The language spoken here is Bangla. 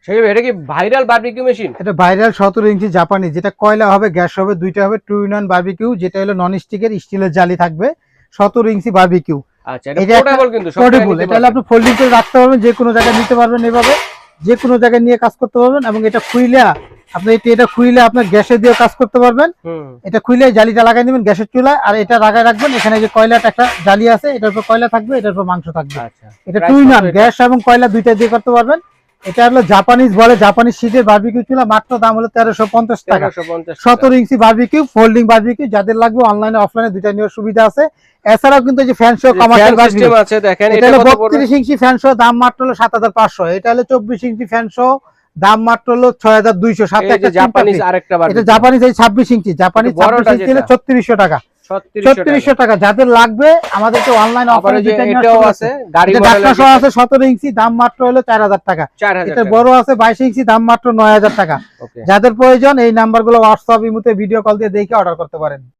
সাকিব এটা কি ভাইরাল বারবিকিউ মেশিন? এটা ভাইরাল 17 ইঞ্চি জাপানি, যেটা কয়লা হবে গ্যাস হবে দুইটা হবে, 2-in-1 বারবিকিউ, যেটা হলো নন স্টিকের স্টিলের জালি থাকবে, 17 ইঞ্চি বারবিকিউ। আচ্ছা এটা পোর্টেবল, কিন্তু পোর্টেবল, এটা হলো আপনি ফোল্ডিং করে রাখতে পারবেন, যে কোনো জায়গায় নিতে পারবেন, এভাবে যে কোনো জায়গায় নিয়ে কাজ করতে পারবেন। এবং এটা খুইলে আপনি এটা খুইলে আপনার গ্যাসে দিয়ে কাজ করতে পারবেন। এটা খুইলে জালিটা লাগাই দিবেন গ্যাসের চুলায়, আর এটা লাগাই রাখবেন। এখানে যে কয়লাটা একটা জালি আছে, এটার উপর কয়লা থাকবে, এটার উপর মাংস থাকবে। আচ্ছা এটা 2-in-1 গ্যাস এবং কয়লা দুইটা দিয়ে করতে পারবেন। এটা হলো জাপানিজ বলে, জাপানিজ শীটের বারবিকিউ চুলা, মাত্র দাম হলো 1350 টাকা। 17 ইঞ্চি বারবিকিউ, ফোল্ডিং বারবিকিউ, যাদের লাগবে অনলাইনে অফলাইনে দুইটা নেওয়ার সুবিধা আছে। এছাড়াও কিন্তু যে ফ্যান শো কমার্শিয়াল সিস্টেম আছে, দেখেন এটা হলো 32 ইঞ্চি ফ্যান শো, দাম মাত্র হলো 7500। এটা হলো 24 ইঞ্চি ফ্যান শো, দাম মাত্র হলো 6200। সাথে একটা জাপানিজ আরেকটা বারবিকিউ, এটা জাপানিজ এই 26 ইঞ্চি, জাপানিজ 26 ইঞ্চি হলো 3600 টাকা। 3600 টাকা, যাদের লাগবে আমাদেরকে অনলাইন অফারে দুইটা এটাও আছে, গাড়ি মডেল আছে 17 ইঞ্চি, দাম মাত্র হলো 4000 টাকা। এটা বড় আছে 22 ইঞ্চি, দাম মাত্র 9000 টাকা। যাদের প্রয়োজন এই নাম্বারগুলো হোয়াটসঅ্যাপ ইমোতে ভিডিও কল দিয়ে দেখে অর্ডার করতে পারেন।